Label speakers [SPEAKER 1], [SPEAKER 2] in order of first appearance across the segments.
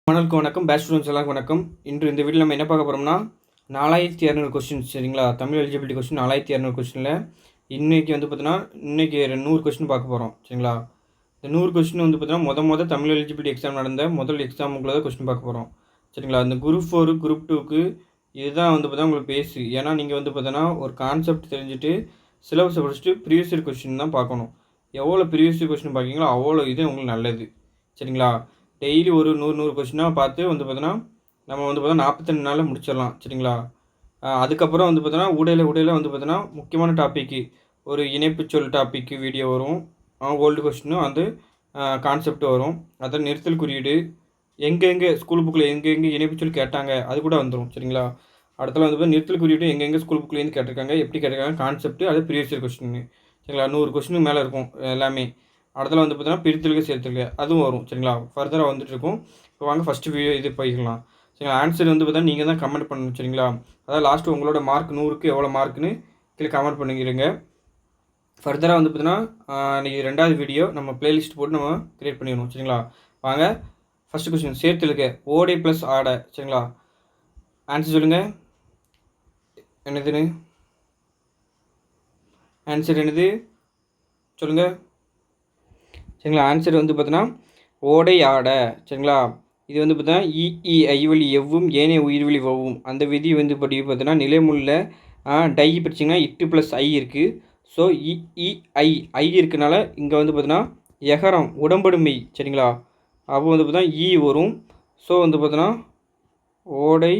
[SPEAKER 1] மாணவர்களுக்கு வணக்கம். Batch students எல்லாருக்கும் வணக்கம். இன்று இந்த வீடியோ நம்ம என்ன பார்க்க போகிறோம்னா 4200 கொஸ்டின்ஸ் சரிங்களா. தமிழ் எலிஜிபிலிட்டி கொஸ்டின் 4200 கொஸ்டினில் இன்றைக்கி பார்த்தீங்கன்னா இன்றைக்கி 100 கொஸ்டின் பார்க்க போகிறோம் சரிங்களா. இந்த 100 கொஸ்டின் பார்த்தீங்கன்னா தமிழ் எலிஜிபிலிட்டி எக்ஸாம் நடந்த முதல் எக்ஸாமுக்குள்ள தான் கொஸ்டின் பார்க்க போகிறோம் சரிங்களா. இந்த குரூப் 4 குரூப் 2க்கு இதுதான் பார்த்தீங்கன்னா உங்களுக்கு பேஸு. ஏன்னா நீங்கள் பார்த்தீங்கன்னா ஒரு கான்செப்ட் தெரிஞ்சுட்டு சிலபஸை படிச்சுட்டு ப்ரீவியஸ் இயர் கொஸ்டின் தான் பார்க்கணும். எவ்வளோ ப்ரீவியஸ் இயர் கொஸ்டின் பார்க்கிங்களோ அவ்வளோ இது உங்களுக்கு நல்லது சரிங்களா. டெய்லி ஒரு 100 கொஸ்டினாக பார்த்து பார்த்தீங்கன்னா நம்ம பார்த்தீங்கன்னா 42 நாளில் முடிச்சிடலாம் சரிங்களா. அதுக்கப்புறம் பார்த்தீங்கன்னா ஊடையில் பார்த்தீங்கன்னா முக்கியமான டாப்பிக்கு ஒரு இணைப்பு சொல் டாப்பிக்கு வீடியோ வரும். ஓல்டு கொஸ்டினும் கான்செப்ட் வரும். அதான் நிறுத்தல் குறியீடு எங்கெங்கே ஸ்கூல் புக்கில் எங்கெங்கே இணைப்பு சொல் கேட்டாங்க அது கூட வந்துடும் சரிங்களா. அடுத்தல நிறுத்தல் குறியீடு எங்கெங்கே ஸ்கூல் புக்லேருந்து கேட்டிருக்காங்க, எப்படி கேட்டிருக்காங்க, கான்செப்ட் அது ப்ரீவியஸ் இயர் கொஸ்டின் சரிங்களா. 100 கொஸ்டினுக்கு மேலே இருக்கும் எல்லாமே. அடுத்தல பார்த்தீங்கன்னா பிரித்தலுக்கு சேர்த்துருக்கு அதுவும் வரும் சரிங்களா. ஃபர்தராக வந்துட்டுருக்கும். இப்போ வாங்க ஃபஸ்ட்டு வீடியோ இது போய்க்கலாம் சரிங்களா. ஆன்சர் பார்த்தீங்கன்னா நீங்கள் தான் கமெண்ட் பண்ணணும் சரிங்களா. அதாவது லாஸ்ட்டு உங்களோட மார்க் 100க்கு எவ்வளோ மார்க்குன்னு கீழே கமெண்ட் பண்ணிக்கிறீங்க. ஃபர்தராக பார்த்தீங்கன்னா இன்றைக்கி 2வது வீடியோ நம்ம ப்ளேலிஸ்ட் போட்டு நம்ம க்ரியேட் பண்ணிடணும் சரிங்களா. வாங்க ஃபஸ்ட்டு கொஸ்டின் சேர்த்துலுக்க ஓடை ப்ளஸ் ஆடை சரிங்களா. ஆன்சர் சொல்லுங்கள் என்னதுன்னு. ஆன்சர் என்னது சொல்லுங்கள் சரிங்களா. ஆன்சர் பார்த்தீங்கன்னா ஓடை ஆடை சரிங்களா. இது பார்த்தீங்கன்னா இ ஐவழி எவ்வும் ஏனைய உயிர்வழி வவ்வும் அந்த விதி படி பார்த்தீங்கன்னா நிலைமுள்ள டை படிச்சிங்கன்னா இட்டு ப்ளஸ் ஐ இருக்குது. ஸோ ஐ இருக்கனால இங்கே பார்த்தீங்கன்னா எகரம் உடம்படுமை சரிங்களா. அப்போ பார்த்தீங்கன்னா இ வரும். ஸோ பார்த்தீங்கன்னா ஓடை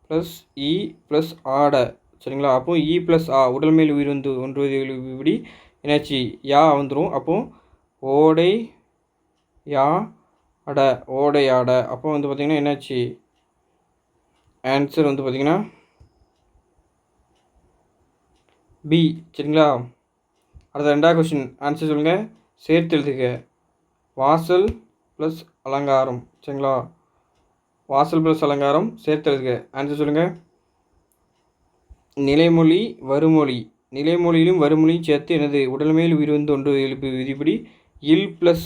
[SPEAKER 1] ப்ளஸ் இ ப்ளஸ் ஆடை சரிங்களா. அப்போது இ ப்ளஸ் உடல் மேல் உயிர் ஒன்று இப்படி என்னாச்சு யா வந்துடும். அப்போது ஓடை யா அடை ஓடை ஆடை. அப்போ பார்த்திங்கன்னா என்னாச்சு ஆன்சர் பார்த்திங்கன்னா பி சரிங்களா. அடுத்த 2வது கொஸ்டின் ஆன்சர் சொல்லுங்கள். சேர்த்து எழுதுக வாசல் ப்ளஸ் அலங்காரம் சரிங்களா. வாசல் ப்ளஸ் அலங்காரம் சேர்த்து எழுதுக. ஆன்சர் சொல்லுங்கள். நிலைமொழி வருமொழி நிலைமொழியிலும் வறுமொழியும் சேர்த்து எனது உடல்மேல் உயிர் ஒன்று எழுப்பு விதிப்படி இல் ப்ளஸ்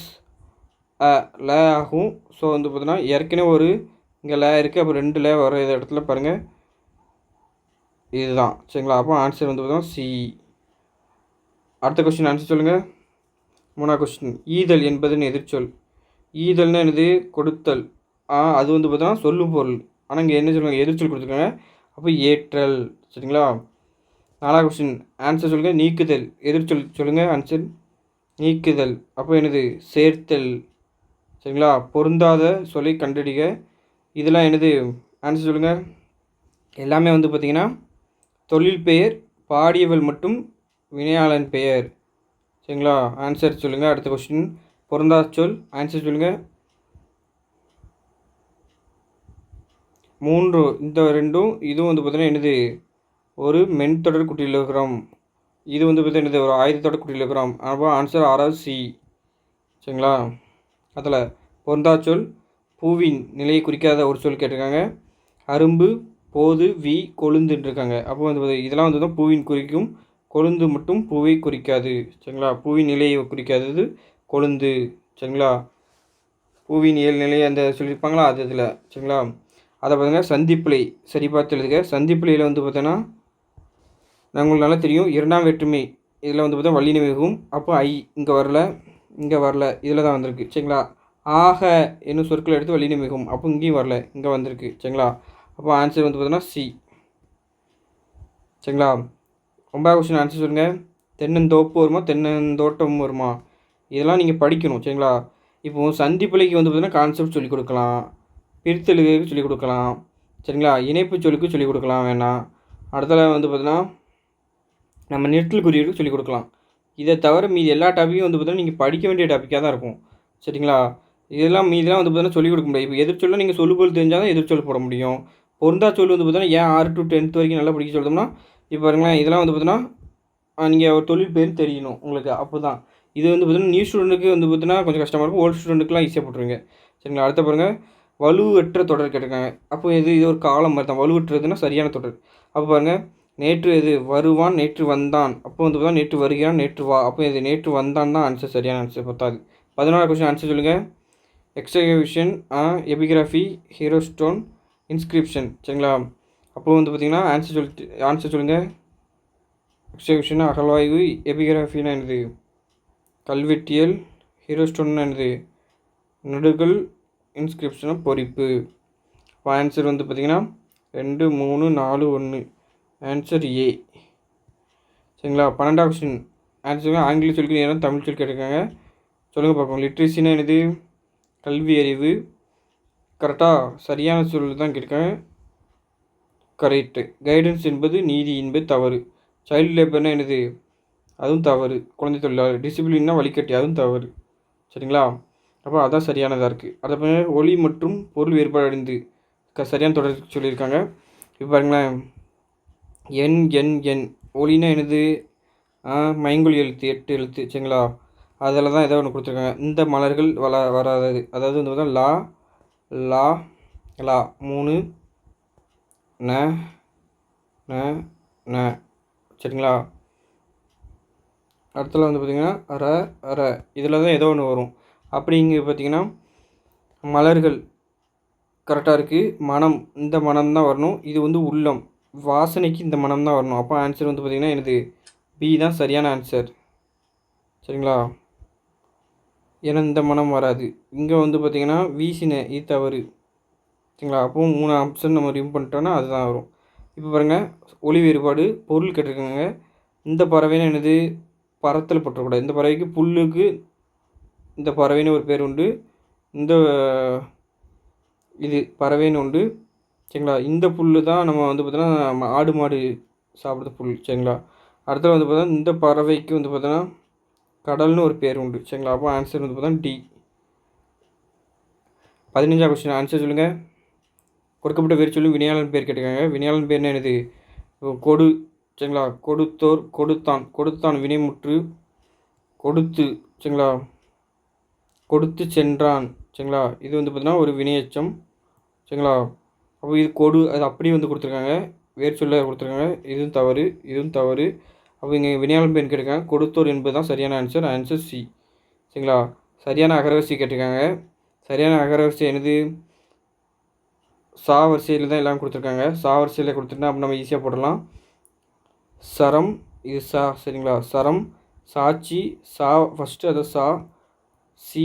[SPEAKER 1] ல ஆகும். ஸோ பார்த்தீங்கன்னா ஏற்கனவே ஒரு இங்கே ல இருக்குது. அப்போ 2 ல வர இடத்துல பாருங்கள் இதுதான் சரிங்களா. அப்போ ஆன்சர் பார்த்தீங்கன்னா சி. அடுத்த கொஸ்டின் ஆன்சர் சொல்லுங்கள். 3வது கொஸ்டின் ஈதல் என்பதுன்னு எதிர்ச்சொல். ஈதல்னு என்னது கொடுத்தல். அது பார்த்தீங்கன்னா சொல்லும் பொருள். ஆனால் இங்கே என்ன சொல்லுவாங்க எதிர்ச்சொல் கொடுத்துருக்காங்க. அப்போ ஏற்றல் சரிங்களா. 4வது கொஸ்டின் ஆன்சர் சொல்லுங்கள். நீக்குதல் எதிர்ச்சொல் சொல்லுங்கள். ஆன்சர் நீக்குதல். அப்போ என்னது சேர்த்தல் சரிங்களா. பொருந்தாத சொல்லை கண்டறிக. இதெல்லாம் என்னது ஆன்சர் சொல்லுங்கள். எல்லாமே பார்த்திங்கன்னா தொழில் பெயர் பாடியவள் மட்டும் வினையாளன் பெயர் சரிங்களா. ஆன்சர் சொல்லுங்கள். அடுத்த கொஸ்டின் பொருந்தாத சொல் ஆன்சர் சொல்லுங்கள். 3 இந்த 2ம் இதுவும் பார்த்திங்கன்னா என்னது ஒரு மென்தொடர் குட்டியிலோகிராம். இது பார்த்தீங்கன்னா என்னது ஒரு ஆயுதத்தொடர் குட்டியிலோகிராம். அப்போ ஆன்சர் 6வது சி சரிங்களா. அதில் பொருந்தாச்சொல் பூவின் நிலையை குறிக்காத ஒரு சொல் கேட்டிருக்காங்க. அரும்பு போது வி கொழுந்துன்ட்ருக்காங்க. அப்போ இதெல்லாம் தான் பூவின் குறிக்கும். கொழுந்து மட்டும் பூவை குறிக்காது சரிங்களா. பூவின் நிலையை குறிக்காதது கொழுந்து சரிங்களா. பூவின் நிலை அந்த சொல்லியிருப்பாங்களா அது இதில் சரிங்களா. அதை பார்த்தீங்கன்னா சந்திப்பிலை சரி பார்த்து எழுதுக. சந்திப்பிலையில் பார்த்தீங்கன்னா உங்களுக்கு நல்லா தெரியும் 2ஆம் வேற்றுமை இதில் பார்த்தீங்கன்னா வள்ளின மிகவும். அப்போ ஐ இங்கே வரல இதில் தான் வந்திருக்கு சரிங்களா. ஆக என்னும் சொற்கள் எடுத்து வள்ளின மிகவும். அப்போ இங்கேயும் வரல இங்கே வந்திருக்கு சரிங்களா. அப்போ ஆன்சர் பார்த்தீங்கன்னா சி சரிங்களா. 9வது கொஸ்டின் ஆன்சர் சொல்லுங்கள். தென்னந்தோப்பு வருமா தென்னந்தோட்டம் வருமா இதெல்லாம் நீங்கள் படிக்கணும் சரிங்களா. இப்போது சந்திப்பிலைக்கு பார்த்தீங்கன்னா கான்செப்ட் சொல்லிக் கொடுக்கலாம், பிரித்தலுக்கு சொல்லிக் கொடுக்கலாம் சரிங்களா, இணைப்பு சொல்லுக்கு சொல்லிக் கொடுக்கலாம் வேணாம். அடுத்தல பார்த்தீங்கன்னா நம்ம நிறுத்தல் குறியீடு சொல்லிக் கொடுக்கலாம். இதை தவிர மீதி எல்லா டாப்பிக்கும் பார்த்தீங்கன்னா நீங்கள் படிக்க வேண்டிய டாப்பிக்காக தான் இருக்கும் சரிங்களா. இதெல்லாம் மீதெல்லாம் பார்த்தீங்கன்னா சொல்லிக் கொடுக்க முடியாது. இப்போ எதிர்ச்சொல்ல நீங்கள் சொல்லுபொருள் தெரிஞ்சால் தான் எதிர்ச்சொல் போட முடியும். பொருந்தா சொல் பார்த்தீங்கன்னா ஏன் 6 to 10th வரைக்கும் நல்லா படிக்க சொல்லிட்டோம்னா இப்போ பாருங்களேன் இதெல்லாம் பார்த்தீங்கன்னா நீங்கள் ஒரு தொழில் பேர் தெரியணும் உங்களுக்கு. அப்போ தான் இது பார்த்தீங்கன்னா நியூ ஸ்டூடெண்ட்டுக்கு பார்த்தீங்கன்னா கொஞ்சம் கஷ்டமாக இருக்கும். ஓல்டு ஸ்டூடெண்ட்டுக்குலாம் ஈஸியாக போட்டுருங்க சரிங்களா. அடுத்த பாருங்கள் வலுவற்ற தொடர் கேட்டிருக்காங்க. அப்போ இது ஒரு காலம் மாதிரி தான். வலுவற்றதுன்னா சரியான தொடர். அப்போ பாருங்கள் நேற்று எது வருவான் நேற்று வந்தான். அப்போ பார்த்தா நேற்று வருகிறான் நேற்று வா. அப்போ இது நேற்று வந்தான் தான் ஆன்சர் சரியான ஆன்சர். 10வது 11வது கொஸ்டின் ஆன்சர் சொல்லுங்கள். Execution epigraphy hero stone inscription சரிங்களா. அப்போது வந்து பார்த்திங்கன்னா ஆன்சர் சொல்லுங்கள். எக்ஸிகியூஷன் அகழ்வாய்வு, எபிகிராஃபின்னா என்னது கல்வெட்டியல், ஹீரோ ஸ்டோன்னா என்னது நடுகள், இன்ஸ்கிரிப்ஷனா பொறிப்பு. இப்போ ஆன்சர் வந்து பார்த்திங்கன்னா 2 3 4 1 ஆன்சர் ஏ சரிங்களா. 12வது கொஸ்டின் ஆன்சர் ஆங்கில சொல்லி நேரம் தமிழ் சொல்லி கேட்டிருக்காங்க. சொல்லுங்கள் பார்ப்போம். லிட்ரஸின்னா என்னது கல்வி அறிவு. கரெக்டாக சரியான சொல் தான் கேட்டிருக்காங்க. கரெக்டு. கைடன்ஸ் என்பது நீதி என்பது தவறு. சைல்டு லேபர்னா என்னது அதுவும் தவறு. குழந்தை தொழிலாளர். டிசிப்ளின்னா வழிகாட்டி அதுவும் தவறு சரிங்களா. அப்போ அதான் சரியானதாக இருக்குது. அதை ஒளி மற்றும் பொருள் வேறுபாடு அடைந்து சரியான தொடர் சொல்லியிருக்காங்க. இப்போ பாருங்களேன். என் ஒளினா என்னது மைங்கோல் எழுத்து 8 எழுத்து சரிங்களா. அதில் தான் ஏதோ ஒன்று கொடுத்துருக்காங்க. இந்த மலர்கள் வராது. அதாவது வந்து பார்த்தா லா 3 ந சரிங்களா. அடுத்தல வந்து பார்த்திங்கன்னா ர இதில் தான் ஏதோ ஒன்று வரும். அப்படிங்க பார்த்திங்கன்னா மலர்கள் கரெக்டாக இருக்குது. மனம் இந்த மனம் தான் வரணும். இது வந்து உள்ளம் வாசனைக்கு இந்த மனம் தான் வரணும். அப்போ ஆன்சர் வந்து பார்த்திங்கன்னா எனது பி தான் சரியான ஆன்சர் சரிங்களா. ஏன்னா இந்த மனம் வராது. இங்கே வந்து பார்த்திங்கன்னா வீசின இது தவறு சரிங்களா. அப்போது 3 ஆப்ஷன் நம்ம ரிமூவ் பண்ணிட்டோன்னா அதுதான் வரும். இப்போ பாருங்கள் ஒளி வேறுபாடு பொருள் கேட்டிருக்காங்க. இந்த பறவைன்னு என்னது பறத்தல் பற்றக்கூடாது. இந்த பறவைக்கு புல்லுக்கு இந்த பறவைன்னு ஒரு பேர் உண்டு. இந்த இது பறவைன்னு உண்டு சரிங்களா. இந்த புல் தான் நம்ம வந்து பார்த்தோன்னா ஆடு மாடு சாப்பிட்ற புல் சரிங்களா. அடுத்தது வந்து பார்த்தோன்னா இந்த பறவைக்கு வந்து பார்த்தோன்னா கடல்னு ஒரு பேர் உண்டு சரிங்களா. அப்போ ஆன்சர் வந்து பார்த்தோன்னா டி. 15வது கொஸ்டின் ஆன்சர் சொல்லுங்கள். கொடுக்கப்பட்ட பேர் சொல்லி வினையாளன் பேர் கேட்டிருக்காங்க. வினையாளன் பேர்னு என்னது கொடு சரிங்களா. கொடுத்தோர், கொடுத்தான் வினைமுற்று, கொடுத்து சரிங்களா. கொடுத்து சென்றான் சரிங்களா. இது வந்து பார்த்தீங்கன்னா ஒரு வினையச்சம் சரிங்களா. அப்போ இது கொடு அது அப்படியே வந்து கொடுத்துருக்காங்க. வேர் சொல்ல கொடுத்துருக்காங்க. இதுவும் தவறு. அப்போ இங்கே வினையாளன் பேர் கேட்டிருக்காங்க. கொடுத்தோர் என்பது தான் சரியான ஆன்சர் சி சரிங்களா. சரியான அகரவரிசை கேட்டிருக்காங்க. சரியான அகரவரிசை என்னது சா வரிசையில் தான் எல்லாம் கொடுத்துருக்காங்க. சா வரிசையில் கொடுத்துட்டா அப்போ நம்ம ஈஸியாக போடலாம். சரம் இது சா சரிங்களா. சரம் சாட்சி சா ஃபஸ்ட்டு அதை சா சி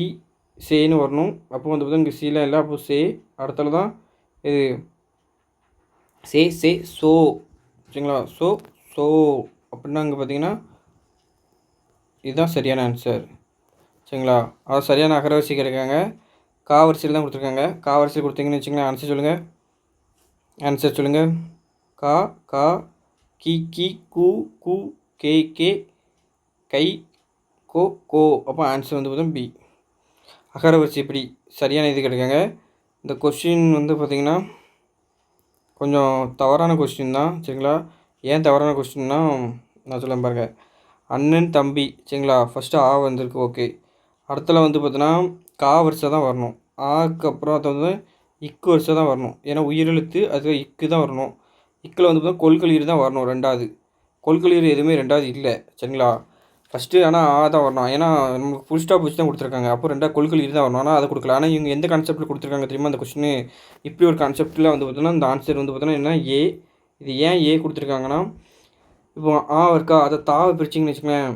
[SPEAKER 1] சேன்னு வரணும். அப்போ வந்து பார்த்தா இங்கே சீலாம் இல்லை. அப்போ சே அடுத்தது தான் இது சே சோ சரிங்களா. ஸோ அப்படின்னா இங்கே பார்த்தீங்கன்னா இதுதான் சரியான ஆன்சர் சரிங்களா. அது சரியான அகரவரிசை கிடைக்காங்க. காவரிசையில் தான் கொடுத்துருக்காங்க. காவரிசையில் கொடுத்தீங்கன்னு வச்சிங்களேன். ஆன்சர் சொல்லுங்கள். கா கி கு கே கை கோ. அப்போ ஆன்சர் வந்து பார்த்தோம் பி. அகரவரிசை இப்படி சரியான இது கிடைக்காங்க. இந்த கொஸ்டின் வந்து பார்த்திங்கன்னா கொஞ்சம் தவறான கொஸ்டின் தான் சரிங்களா. ஏன் தவறான கொஸ்டின்னா நான் சொல்ல பாருங்கள். அண்ணன் தம்பி சரிங்களா. ஃபஸ்ட்டு ஆ வந்திருக்கு ஓகே. அடுத்தல வந்து பார்த்தோன்னா கா வரிசை தான் வரணும். ஆக்கு அப்புறம் அது வந்து இக்கு வரிசை தான் வரணும். ஏன்னா உயிரெழுத்து அது இக்கு தான் வரணும். இக்கில் வந்து பார்த்தா கொள்கலீர் தான் வரணும். 2வது கொள்கலீர் எதுவுமே 2வது இல்லை சரிங்களா. ஃபஸ்ட்டு ஆனால் ஆ தான் வரணும். ஏன்னா நமக்கு ஃபுல் ஸ்டாப் வச்சு தான் கொடுத்துருக்காங்க. அப்போ 2வது கொள்கலீர் தான் வரணும். ஆனால் அதை கொடுக்கல. ஆனால் இவங்க எந்த கான்செப்ட்டில் கொடுத்துருக்காங்க தெரியுமா அந்த கொஸ்டின் இப்படி ஒரு கான்செப்டில் வந்து பார்த்தோன்னா இந்த ஆன்சர் வந்து பார்த்தோன்னா என்ன ஏ. இது ஏன் ஏ கொடுத்துருக்காங்கன்னா இப்போ ஆ இருக்கா அதை தாவை பிரிச்சிங்கன்னு வச்சுக்கோங்களேன்.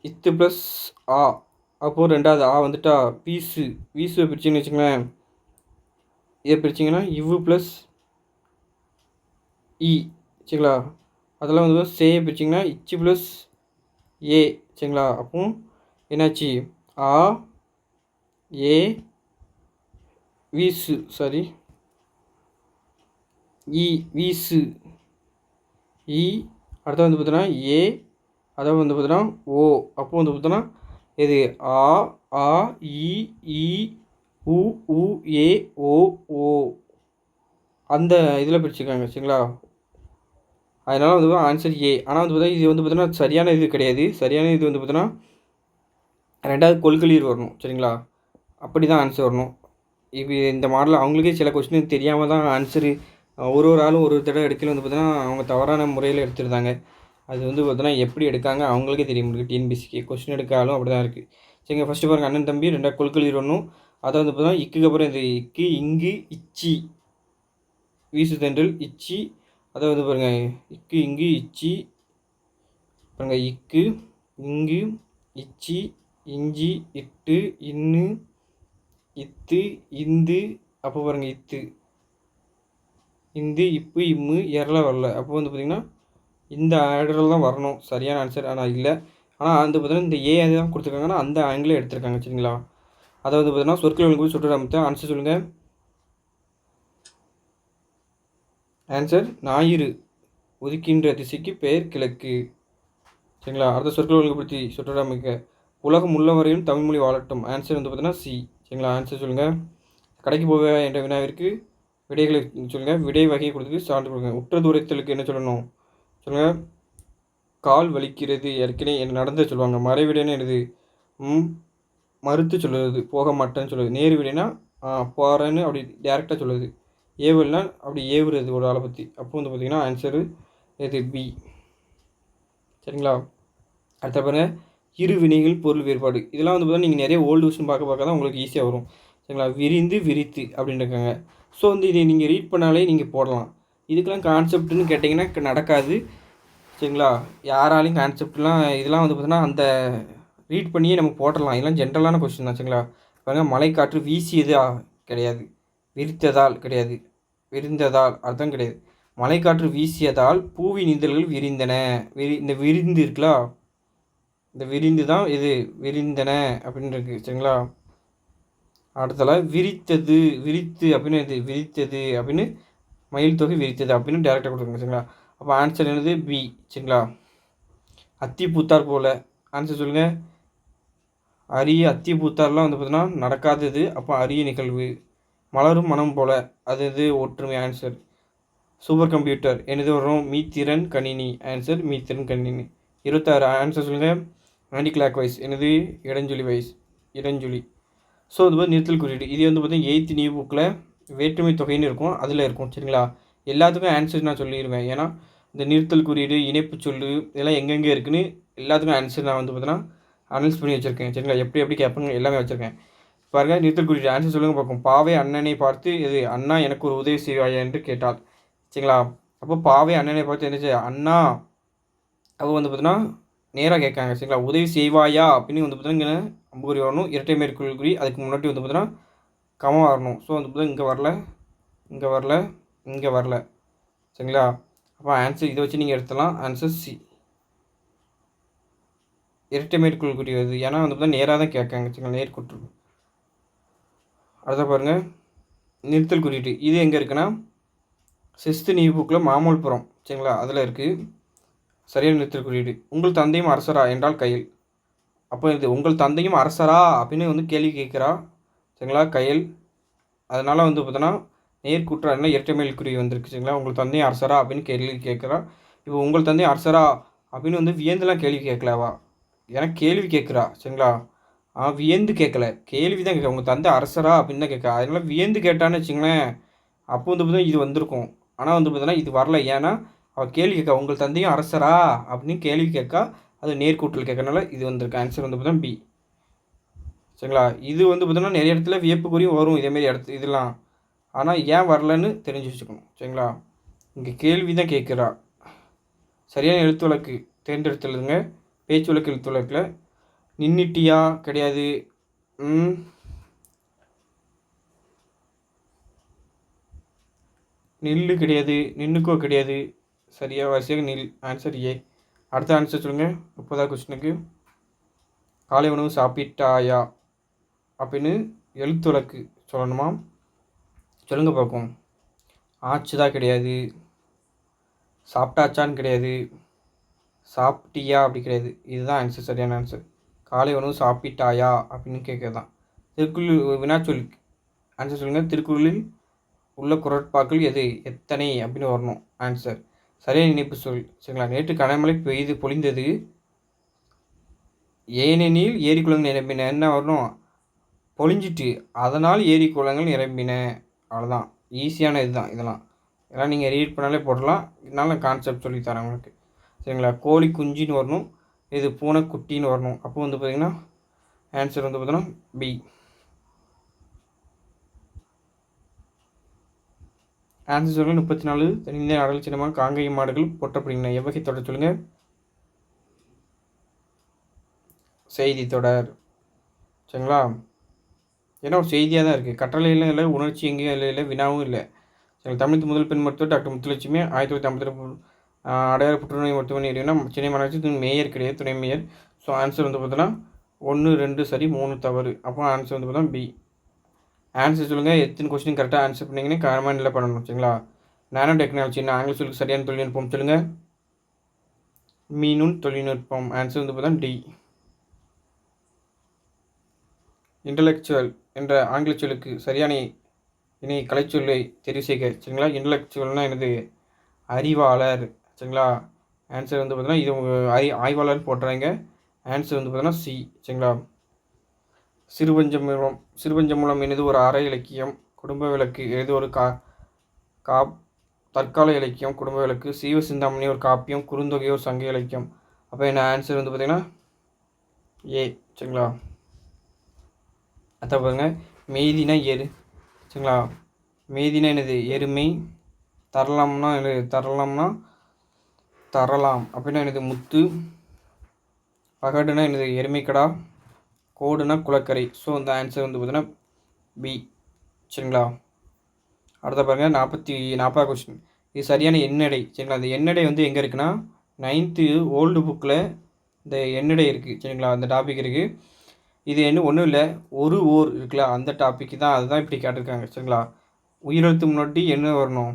[SPEAKER 1] இத்து ப்ளஸ் ஆ அப்போது 2வது ஆ வந்துட்டா வீசுவை பிரிச்சிங்கன்னு வச்சுக்கோங்களேன். இதை பிரிச்சிங்கன்னா இவ்வு ப்ளஸ் இ சரிங்களா. அதெல்லாம் வந்து சேயை பிரிச்சிங்கன்னா இச்சு ப்ளஸ் ஏ சரிங்களா. அப்போ என்னாச்சு ஆ ஏ வீசு சாரி இ வீசு இ அடுத்த வந்து பார்த்தோன்னா ஏ அதாவது வந்து பார்த்தோன்னா ஓ. அப்போ வந்து பார்த்தோன்னா இது ஆ இ உ ஏ ஓ அந்த இதில் பிரிச்சுருக்காங்க சரிங்களா. அதனால் வந்து ஆன்சர் ஏ. ஆனால் வந்து பார்த்தா இது வந்து பார்த்தோன்னா சரியான இது கிடையாது. சரியான இது வந்து பார்த்தோன்னா 2வது கொள்கலீர் வரணும் சரிங்களா. அப்படி தான் ஆன்சர் வரணும். இப்போ இந்த மாடல் அவங்களுக்கே சில கொஸ்டின் தெரியாமல் தான் ஆன்சரு ஒரு ஆளும் ஒரு தடவை எடுக்கல வந்து பார்த்தோன்னா அவங்க தவறான முறையில் எடுத்துருந்தாங்க. அது வந்து பார்த்தோன்னா எப்படி எடுக்காங்க அவங்களுக்கே தெரிய முடியுது. டிஎன்பிசிக்கு கொஸ்டின் எடுக்காலும் அப்படி தான் இருக்குது சரிங்க. ஃபஸ்ட்டு பாருங்கள் அண்ணன் தம்பி 2வது கொள்கலீர் வரணும். அதை வந்து பார்த்தீங்கன்னா இக்குக்கு அப்புறம் இது இக்கு இங்கு இச்சி வீசு தென்றல் இச்சி. அதை வந்து பாருங்கள் இக்கு இங்கு இச்சி பாருங்கள் இக்கு இங்கு இச்சி இஞ்சி இட்டு இன்னு இத்து இந்து. அப்போ பாருங்கள் இத்து இந்து இப்பு இம்மு எரெலாம் வரல. அப்போ வந்து பார்த்திங்கன்னா இந்த ஆர்டரில் தான் வரணும் சரியான ஆன்சர். ஆனால் இல்லை, ஆனால் வந்து பார்த்தீங்கன்னா இந்த ஏ தான் கொடுத்துருக்காங்கன்னா அந்த ஆங்கிலே எடுத்திருக்காங்க சரிங்களா. அதை வந்து பார்த்தீங்கன்னா சொற்கள் ஒழுங்கு சுற்று அமைத்த ஆன்சர் சொல்லுங்கள். ஆன்சர் ஞாயிறு உதிக்கின்ற திசைக்கு பெயர் கிழக்கு சரிங்களா. அடுத்த சொற்கள் ஒழுங்குபடுத்தி சுற்றமைக்க உலகம் உள்ளவரையும் தமிழ்மொழி வாழட்டும். ஆன்சர் வந்து பார்த்தீங்கன்னா சி சரிங்களா. ஆன்சர் சொல்லுங்கள். கடைக்கு போக என்ற வினாவிற்கு விடைகளை சொல்லுங்கள். விடை வகையை கொடுத்துட்டு சான்று கொடுங்க. உற்ற தூரத்திற்கு என்ன சொல்லணும் சொல்லுங்கள். கால் வலிக்கிறது ஏற்கனவே என்ன நடந்து சொல்லுவாங்க. மறைவிடைன்னு என்னது மறுத்து சொல்லுறது, போக மாட்டேன்னு சொல்லுது. நேரு விடைனா போகிறேன்னு அப்படி டேரெக்டாக சொல்லுது. ஏவல்னா அப்படி ஏவுறது ஒரு ஆளை பற்றி. அப்போ வந்து பார்த்திங்கன்னா ஆன்சரு இது பி சரிங்களா. அடுத்த பாருங்கள் இரு வினைகள் பொருள் வேறுபாடு. இதெல்லாம் வந்து பார்த்தீங்கன்னா நீங்கள் நிறைய ஓல்டு விஷயம் பார்க்க தான் உங்களுக்கு ஈஸியாக வரும் சரிங்களா. விரிந்து விரித்து அப்படின்னு இருக்காங்க. ஸோ வந்து இதை நீங்கள் ரீட் பண்ணாலே நீங்கள் போடலாம். இதுக்கெல்லாம் கான்செப்ட்னு கேட்டிங்கன்னா நடக்காது சரிங்களா. யாராலையும் கான்செப்ட்லாம் இதெல்லாம் வந்து பார்த்தீங்கன்னா அந்த ரீட் பண்ணியே நம்ம போட்டுடலாம். இதெல்லாம் ஜென்ரலான கொஸ்டின் தான் சரிங்களா. பாருங்கள் மழைக்காற்று வீசியது கிடையாது, விரித்ததால் கிடையாது, விரிந்ததால் அர்த்தம் கிடையாது. மழைக்காற்று வீசியதால் பூவின் இதழ்கள் விரிந்தன. இந்த விரிந்து இருக்குல்ல, இந்த விரிந்து தான் இது விரிந்தன அப்படின்னு இருக்குது சரிங்களா. அடுத்தல விரித்தது விரித்து அப்படின்னு இது விரித்தது அப்படின்னு மயில் தொகை விரித்தது அப்படின்னு டேரெக்டாக கொடுத்துருங்க சரிங்களா. அப்போ ஆன்சர் என்னது பி சரிங்களா. அத்தி பூத்தார் போல் ஆன்சர் சொல்லுங்கள். அரிய அத்தி பூத்தார்லாம் வந்து பார்த்தீங்கன்னா நடக்காதது. அப்போ அரிய நிகழ்வு. மலரும் மனம் போல் அது இது ஒற்றுமை. ஆன்சர் சூப்பர் கம்ப்யூட்டர் என்னது வரும். மீத்திறன் கணினி. ஆன்சர் மீத்திறன் கணினி. 26 ஆன்சர் சொல்லுங்கள். ஆன்டி கிளாக் வைஸ் என்னது இடஞ்சொலி வைஸ் இடஞ்சொலி. ஸோ அது மாதிரி நிறுத்தல் குறியீடு இது வந்து பார்த்தீங்கன்னா 8th நியூ புக்கில் வேற்றுமை தொகைன்னு இருக்கும், அதில் இருக்கும் சரிங்களா. எல்லாத்துக்கும் ஆன்சர் நான் சொல்லிடுவேன். ஏன்னா இந்த நிறுத்தல் குறியீடு இணைப்பு சொல்லு இதெல்லாம் எங்கெங்கே இருக்குன்னு எல்லாத்துக்கும் ஆன்சர் நான் வந்து பார்த்தீங்கன்னா அனலைஸ் பண்ணி வச்சுருக்கேன் சரிங்களா. எப்படி கேட்பாங்க எல்லாமே வச்சுருக்கேன். பாருங்கள் நிறுத்தல் குறியீடு ஆன்சர் சொல்லுங்கள் பார்க்கும். பாவை அண்ணனை பார்த்து இது அண்ணா எனக்கு ஒரு உதவி செய்வாயா என்று கேட்டால் சரிங்களா. அப்போ பாவை அண்ணனை பார்த்து என்ன செய்ய அண்ணா அப்போ வந்து பார்த்தீங்கன்னா நேராக கேட்காங்க சரிங்களா. உதவி செய்வாயா அப்படின்னு வந்து பார்த்தீங்கன்னா அம்புக்குறி வரணும், இரட்டை மேற்கோள் குறி. அதுக்கு முன்னாடி வந்து பார்த்தீங்கன்னா கமம் வரணும். ஸோ வந்து பார்த்தீங்கன்னா இங்கே வரல, இங்கே வரல, இங்கே வரல சரிங்களா. அப்போ ஆன்சர் இதை வச்சு நீங்கள் எடுத்துடலாம். ஆன்சர் சி இரட்டை மேற்கோள் குறி வருது. ஏன்னா வந்து பார்த்தீங்கன்னா நேராக தான் கேட்காங்க சரிங்களா. நேர்கூற்று. அடுத்த பாருங்கள் நிறுத்தல் குறியீடு இது எங்கே இருக்குன்னா 6th நியூ புக்கில் மாமூல்புரம் சரிங்களா, அதில் இருக்குது. சரியான நிறுத்தல் குறியீடு. உங்கள் தந்தையும் அரசரா என்றால் கையில். அப்போ இது உங்கள் தந்தையும் அரசரா அப்படின்னு வந்து கேள்வி கேட்குறா சரிங்களா கையில். அதனால் வந்து பார்த்தோன்னா நேர்கூற்றா இரட்டை மேற்குறி வந்திருக்கு சரிங்களா. உங்கள் தந்தையும் அரசரா அப்படின்னு கேள்வி கேட்குறா. இப்போ உங்கள் தந்தையும் அரசரா அப்படின்னு வந்து வியந்துலாம் கேள்வி கேட்கலவா, ஏன்னா கேள்வி கேட்குறா சரிங்களா. வியந்து கேட்கல, கேள்வி தான் கேட்க. உங்கள் தந்தை அரசரா அப்படின்னு தான் கேட்க. அதனால் வியந்து கேட்டான்னு வச்சுங்களேன். அப்போ வந்து பார்த்தீங்கன்னா இது வந்திருக்கும். ஆனால் வந்து பார்த்தீங்கன்னா இது வரல. ஏன்னா அவள் கேள்வி கேட்க உங்கள் தந்தையும் அரசரா அப்படின்னு கேள்வி கேட்கா. அது நேர்கூட்டல் கேட்கறனால இது வந்திருக்கு. ஆன்சர் வந்து பார்த்தீங்கன்னா பி சரிங்களா. இது வந்து பார்த்தீங்கன்னா நிறைய இடத்துல வியப்புக்குறியும் வரும் இதேமாரி இதெல்லாம். ஆனால் ஏன் வரலன்னு தெரிஞ்சு வச்சுக்கணும் சரிங்களா. இங்கே கேள்வி தான் கேட்குறா. சரியான எழுத்து வழக்கு தேர்ந்தெடுத்துலதுங்க. பேச்சு வழக்கு எழுத்து வழக்கில் நின்னுட்டியா கிடையாது, நில்லு கிடையாது, நின்னுக்கோ கிடையாது. சரியாக வரிசையாக நில். Answer A. அடுத்த ஆன்சர் சொல்லுங்கள். 30வது கொஸ்டினுக்கு காலை உணவு சாப்பிட்டாயா அப்படின்னு எழுத்து வழக்கு சொல்லணுமா சொல்லுங்கள் பார்ப்போம். ஆச்சுதா கிடையாது, சாப்பிட்டாச்சான்னு கிடையாது, சாப்பிட்டியா அப்படி கிடையாது. இதுதான் ஆன்சர் சரியான ஆன்சர். காலை உணவு சாப்பிட்டாயா அப்படின்னு கேட்குறது தான். திருக்குறள் வினாச்சொல் ஆன்சர் சொல்லுங்கள். திருக்குறளில் உள்ள குரட்பாக்கள் எது எத்தனை அப்படின்னு வரணும். ஆன்சர் சரியான இணைப்பு சொல் சரிங்களா. நேற்று கனமழை பொழிந்தது ஏனெனில் ஏரி குளங்கள் நிரம்பின. என்ன வரணும் பொழிஞ்சிட்டு அதனால் ஏரி குளங்கள் நிரம்பின. அவ்வளோதான், ஈஸியான இதுதான் இதெல்லாம். இதெல்லாம் நீங்கள் ரீட் பண்ணாலே போடலாம். இதனால கான்செப்ட் சொல்லித்தரேன் உங்களுக்கு சரிங்களா. கோழி குஞ்சின்னு வரணும், இது பூனை குட்டின்னு வரணும். அப்போ வந்து பார்த்திங்கன்னா ஆன்சர் வந்து பார்த்தீங்கன்னா பி. ஆன்சர் சொல்லுங்கள். 34 இந்திய அடல் சின்னமாக காங்கேய மாடுகள் போற்றப்படுகின்றன. எவ்வகை தொடர் சொல்லுங்கள். செய்தி தொடர். சரிங்களா? ஏன்னா ஒரு செய்தியாக தான் இருக்குது. கட்டளையில் இல்லை, உணர்ச்சி எங்கேயும் இல்லை, வினாவும் இல்லை. சரி, தமிழ் முதல் பெண் மருத்துவர் டாக்டர் முத்துலட்சுமி 1952 அடையாறு புற்றுநோய் மருத்துவமனை எரியும்னா சென்னை மாநகராட்சி மேயர் கிடையாது, துணை மேயர். ஸோ ஆன்சர் வந்து பார்த்தோன்னா 1 2 சரி 3 தவறு. அப்போ ஆன்சர் வந்து பார்த்தா பி. ஆன்சர் சொல்லுங்கள். எத்தனை கொஸ்டின் கரெக்டாக ஆன்சர் பண்ணிங்கன்னு கமெண்டில் பண்ணணும். சரிங்களா? நானோ டெக்னாலஜி என்ன ஆங்கில சொல்லுக்கு சரியான தொழில்நுட்பம் சொல்லுங்கள். மீனுன் தொழில்நுட்பம். ஆன்சர் வந்து பார்த்தா டி. இன்டலெக்சுவல் என்ற ஆங்கில சொல்லுக்கு சரியான இனி கலைச்சொல்லை தெரிவு செய்க. சரிங்களா? இன்டலெக்சுவல்னால் என்னது? அறிவாளர். சரிங்களா? ஆன்சர் வந்து பார்த்தீங்கன்னா இது உங்கள் ஆய்வாளர் போட்டுறாங்க. ஆன்சர் வந்து பார்த்தீங்கன்னா சி. சரிங்களா? சிறுபஞ்சமூலம் என்னது? ஒரு அற இலக்கியம். குடும்ப விளக்கு எது? ஒரு தற்கால இலக்கியம். குடும்ப விளக்கு. சீவசிந்தாமணி ஒரு காப்பியம். குறுந்தொகை ஒரு சங்க இலக்கியம். அப்போ என்ன ஆன்சர் வந்து பார்த்தீங்கன்னா ஏ. சரிங்களா? அதான் பாருங்க, மெய்தினா எரு. சரிங்களா? மெய்தினா என்னது? எருமை. தரலாம்னா என்னது? தரலாம் அப்படின்னா என்னது? முத்து. பகடுனா என்னது? எருமைக்கடா. கோடுனா குளக்கரை. ஸோ இந்த ஆன்சர் வந்து பார்த்தீங்கன்னா பி. சரிங்களா? அடுத்த பாருங்கள் 40 கொஸ்டின். இது சரியான எண்ணடை. சரிங்களா? அந்த எண்ணடை வந்து எங்கே இருக்குன்னா 9th ஓல்டு புக்கில் இந்த எண்ணடை இருக்குது. சரிங்களா? அந்த டாபிக் இருக்குது. இது என்ன ஒன்றும் இல்லை, ஒரு ஓர் இருக்குல்ல, அந்த டாபிக் தான். அதுதான் இப்படி கேட்டிருக்காங்க. சரிங்களா? உயிரெழுத்து முன்னாடி என்ன வரணும்?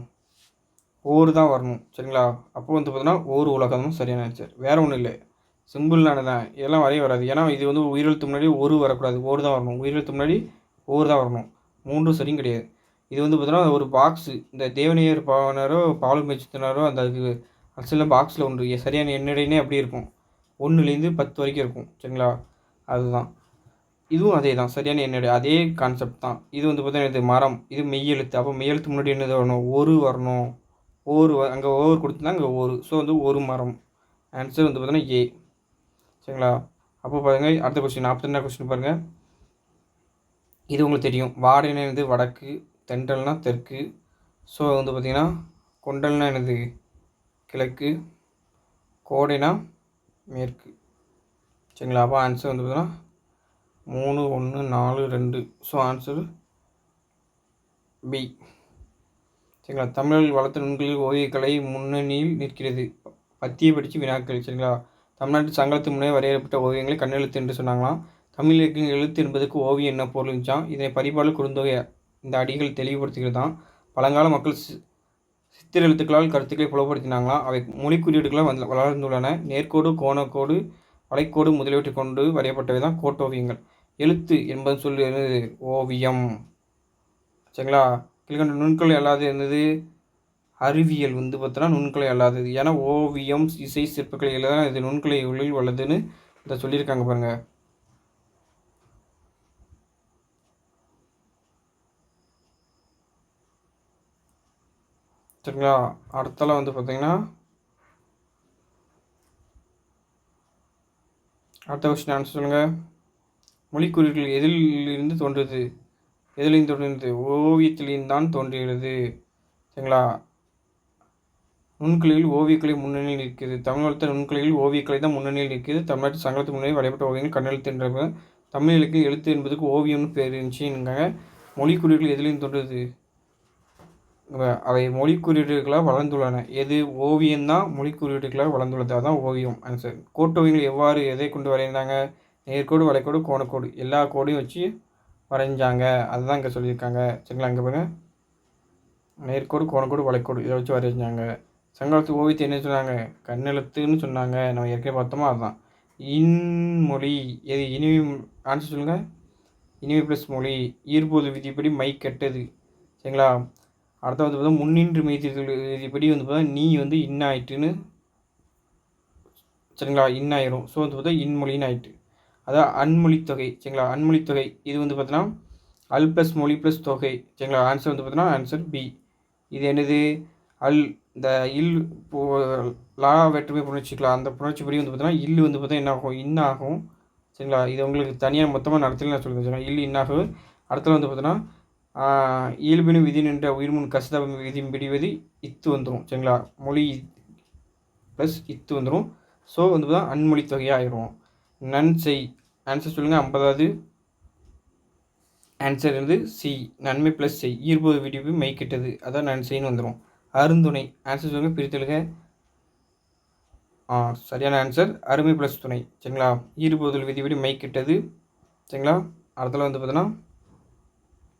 [SPEAKER 1] ஓர் தான் வரணும். சரிங்களா? அப்போ வந்து பார்த்தோன்னா ஓர் உலகம் தான் சரியான ஆன்சர். வேறு ஒன்றும் இல்லை, சிம்பிளானது தான். இதெல்லாம் வரைய வராது. ஏன்னா இது வந்து உயிரெழுத்து முன்னாடி ஒரு வரக்கூடாது, ஓர் தான் வரணும். உயிரெழுத்து முன்னாடி ஓர் தான் வரணும். 3 சரியும் கிடையாது. இது வந்து பார்த்தோன்னா ஒரு பாக்ஸு. இந்த தேவனையர் பாவனரோ பாலு மெச்சித்தனாரோ அந்த அதுக்கு சில பாக்ஸில் ஒன்று சரியான எண்ணடைனே அப்படி இருக்கும். 1லேருந்து 10 வரைக்கும் இருக்கும். சரிங்களா? அதுதான் இதுவும் அதே தான். சரியான எண்ணடை அதே கான்செப்ட் தான். இது வந்து பார்த்தீங்கன்னா இது மரம். இது மெய்யெழுத்து. அப்போ மெய்யெழுத்து முன்னாடி என்னது வரணும்? ஒரு வரணும். அங்கே ஓவர் கொடுத்துருந்தா அங்கே ஒரு. ஸோ வந்து ஒரு மரம். ஆன்சர் வந்து பார்த்தீங்கன்னா ஏ. சரிங்களா? அப்போ பாருங்கள் அடுத்த கொஸ்டின் 42 கொஸ்டின் பாருங்கள். இது உங்களுக்கு தெரியும். வாடைனா என்னது? வடக்கு. தென்றல்னா தெற்கு. ஸோ வந்து பார்த்திங்கன்னா கொண்டல்னா என்னது? கிழக்கு. கோடைனா மேற்கு. சரிங்களா? அப்போ ஆன்சர் வந்து பார்த்தீங்கன்னா 3 1 4 2. So answer B. சரிங்களா? தமிழில் வளர்த்த நுண்களில் ஓவியக்கலை முன்னணியில் நிற்கிறது. பத்தியை படித்து வினாக்கள். சரிங்களா? தமிழ்நாட்டு சங்கத்து முன்னே வரையப்பட்ட ஓவியங்களை கண்ணெழுத்து என்று சொன்னாங்களாம். தமிழ் எழுத்து என்பதற்கு ஓவியம் என்ன பொருள் இருந்துச்சான். இதனை பரிபாடு குறுந்தொகை இந்த அடிகள் தெளிவுபடுத்துகிறது தான். பழங்கால மக்கள் சித்திர எழுத்துக்களால் கருத்துக்களை புலப்படுத்தினாங்களாம். அவை மொழி குறியீடுகளாக வளர்ந்துள்ளன. நேர்கோடு, கோணக்கோடு, வளைக்கோடு முதலியவற்றை கொண்டு வரையப்பட்டவை தான் கோட்டோவியங்கள். எழுத்து என்பது சொல் என்னது? ஓவியம். சரிங்களா? கீழ்கண்ட நுண்கலை அல்லாது என்னது? அறிவியல் வந்து பார்த்தோன்னா நுண்கலை அல்லாதது. ஏன்னா ஓவியம், இசை, சிற்பக்கலை தான் இது நுண்கலை உள்ளில் உள்ளதுன்னு இதை சொல்லியிருக்காங்க பாருங்கள். சரிங்களா? அடுத்தால வந்து பார்த்தீங்கன்னா அடுத்த கொஸ்டின் ஆன்சர் சொல்லுங்கள். மொழிக்குறியீடுகள் எதிலிருந்து தோன்றுது? எதிலிருந்து தோன்றுகிறது? ஓவியத்திலிருந்து தான் தோன்றுகிறது. சரிங்களா? நுண்கலையில் ஓவியக்கலை முன்னணியில் நிற்கிறது. தமிழ் வளர்த்த நுண்கலையில் ஓவியக்கலை தான் முன்னணியில் நிற்கிறது. தமிழ்நாட்டு சங்கத்து முன்னணி வரையப்பட்ட ஓவியங்கள் கண்ணெழுத்து என்ற தமிழ் இலக்கிய எழுத்து என்பதுக்கு ஓவியம்னு பேர் இருந்துச்சுங்க. மொழிக்குறியீடுகள் எதிலிருந்து தோன்றுறது? அவை மொழிக்குறியீடுகளாக வளர்ந்துள்ளன. எது? ஓவியம்தான் மொழிக்குறியீடுகளாக வளர்ந்துள்ளது. அதுதான் ஓவியம். ஆன்சர். கோட்டோவியங்கள் எவ்வாறு எதை கொண்டு வரைந்தாங்க? நேர்கோடு, வளைக்கோடு, கோணக்கோடு எல்லா கோடையும் வச்சு வரைஞ்சாங்க. அதுதான் இங்கே சொல்லியிருக்காங்க. சரிங்களா? இங்கே பாருங்கள், நேர்கோடு, கோணக்கோடு, வளைக்கோடு இதை வச்சு வரைஞ்சாங்க. சங்ககாலத்து ஓவியத்தை என்ன சொன்னாங்க? கண்ணெழுத்துன்னு சொன்னாங்க. நம்ம ஏற்கனவே பார்த்தோமா? அதுதான். இன்மொழி எது? இனிமை. ஆன்சர் சொல்லுங்கள். இனிமை ப்ளஸ் மொழி. ஈர்ப்போது விதிப்படி மை கெட்டது. சரிங்களா? அடுத்த வந்து பார்த்தா முன்னின்று மெய்திகள் விதிப்படி வந்து பார்த்தா நீ வந்து இன்னாயிட்டுன்னு. சரிங்களா? இன்னாயிரும். ஸோ வந்து பார்த்தா இன்மொழின்னு ஆயிட்டு. அதான் அன்மொழி தொகை. சரிங்களா? அன்மொழி தொகை இது வந்து பார்த்தோன்னா அல் ப்ளஸ் மொழி ப்ளஸ் தொகை. சரிங்களா? ஆன்சர் வந்து பார்த்தோன்னா ஆன்சர் பி. இது என்னது? அல் இந்த இல் லா வேற்றுமை புணர்ச்சிக்கலாம். அந்த புணர்ச்சிப்படி வந்து பார்த்தோன்னா இல்லு வந்து பார்த்தா என்ன ஆகும்? இன்னாகும். சரிங்களா? இது உங்களுக்கு தனியாக மொத்தமாக நடத்தல நான் சொல்லுங்கள். இல் இன்னாகும். அடுத்தது வந்து பார்த்தோன்னா இயல்பினும் விதி நின்ற உயிர்முன் கசத விதியும் பிடிவது இத்து வந்துடும். சரிங்களா, மொழி ப்ளஸ் இத்து வந்துடும். ஸோ வந்து தான் அன்மொழி தொகையாக ஆயிரும். நன் செய் ஆன்சர் சொல்லுங்கள். 50வது ஆன்சர் வந்து சி, நன்மை ப்ளஸ் செய். ஈர்ப்பது விடிவு மெய் கெட்டது, அதான் நன் செய்ன்னு வந்துடும். அருந்துணை ஆன்சர் சொல்லுங்கள். பிரித்தெழுக. சரியான ஆன்சர் அருமை ப்ளஸ் துணை. சரிங்களா, ஈர்ப்பதில் விதிப்படி மெய் கெட்டது. சரிங்களா, அடுத்தல வந்து பார்த்தோன்னா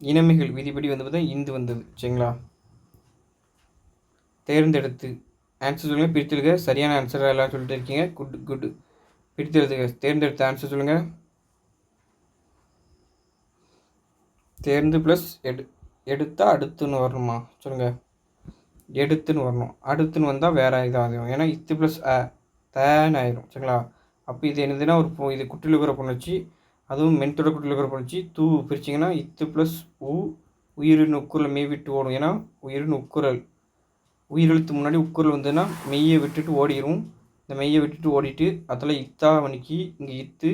[SPEAKER 1] இனமைகள் விதிப்படி வந்து பார்த்தா இந்து வந்தது. சரிங்களா, தேர்ந்தெடுத்து ஆன்சர் சொல்லுங்கள். பிரித்தெழுக. சரியான ஆன்சர் எல்லாம் சொல்லிட்டு இருக்கீங்க. குட். பிரித்தெழுதுக. தேர்ந்தெடுத்த ஆன்சர் சொல்லுங்கள். தேர்ந்து ப்ளஸ் எடுத்தால் அடுத்துன்னு வரணுமா? சொல்லுங்கள். எடுத்துன்னு வரணும். அடுத்துன்னு வந்தால் வேறு இதாகும். ஏன்னா இத்து ப்ளஸ் தேன் ஆயிரும். சரிங்களா, அப்போ இது என்னதுன்னா இது குற்றிலுக்கிற புணர்ச்சி, அதுவும் மென்தொடர் குற்றிலுக்கிற புணர்ச்சி. தூ பிரிச்சிங்கன்னா இத்து ப்ளஸ் உயிரின் உக்குரல் மெய் விட்டு ஓடும். ஏன்னா உயிரின் உக்குரல் உயிரெழுத்து முன்னாடி உக்குரல் வந்ததுன்னா மெய்யை விட்டுட்டு ஓடிடும். இந்த மெய்யை விட்டுட்டு ஓடிட்டு அதில் இத்தா வணிக்கி இங்கே இத்து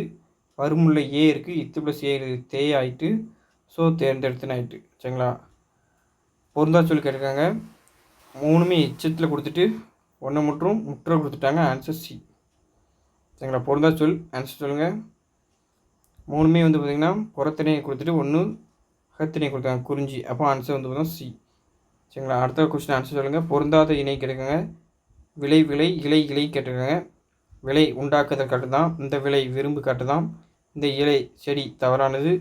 [SPEAKER 1] வருமுள்ள ஏ இருக்குது. இத்து ப்ளஸ் ஏ தே ஆகிட்டு. ஸோ தேர்ந்தெடுத்துன்னு ஆகிட்டு. சரிங்களா, பொருந்தா சொல்லி கேட்டிருக்காங்க. மூணுமே எச்சத்தில் கொடுத்துட்டு ஒன்று மற்றும் முற்ற கொடுத்துட்டாங்க. Answer C. சரிங்களா, பொருந்தா சொல் ஆன்சர் சொல்லுங்கள். மூணுமே வந்து பார்த்திங்கன்னா புறத்திணையை கொடுத்துட்டு ஒன்று அகத்திணையை கொடுத்தாங்க குறிஞ்சி. அப்போ ஆன்சர் வந்து பார்த்தீங்கன்னா சி. சரிங்களா, அடுத்த கொஸ்டின் ஆன்சர் சொல்லுங்கள். பொருந்தாத இணை கேட்டிருக்காங்க. விளை இலை கேட்டிருக்காங்க. விளை உண்டாக்குதல் காட்டு தான். இந்த விளை விரும்பு காட்டு தான். இந்த இலை செடி தவறானது.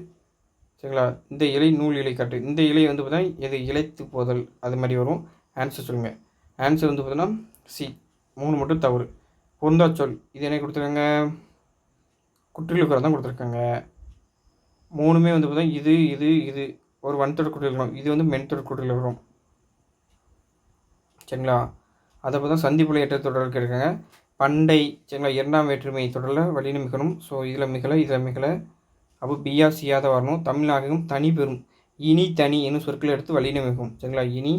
[SPEAKER 1] சரிங்களா, இந்த இலை நூல் இலை காட்டு. இந்த இலை வந்து பார்த்தீங்கன்னா எது இலைத்து போதல் அது மாதிரி வரும். ஆன்சர் சொல்லுங்கள். ஆன்சர் வந்து பார்த்தீங்கன்னா சி. 3 மட்டும் தவறு. பொருந்தா சொல் இது என்ன கொடுத்துருக்காங்க? குற்றிலுக்கிற தான் கொடுத்துருக்காங்க. மூணுமே வந்து பார்த்தீங்கன்னா இது ஒரு வன்தொடர் குற்றிலுக்கணும். இது வந்து மென்தொடர் குற்றிலுக்கணும். சரிங்களா, அதை பார்த்தா சந்திப்புல ஏற்ற தொடர் கேட்குறாங்க. பண்டை. சரிங்களா, 2ஆம் வேற்றுமை தொடரில் வலின மிகணும். ஸோ இதில் மிகலை. அப்போ பிஆ சியாக வரணும். தமிழாகவும் தனி பெறும். இனி தனி என்னும் சொற்களை எடுத்து வலின மிகும். சரிங்களா, இனி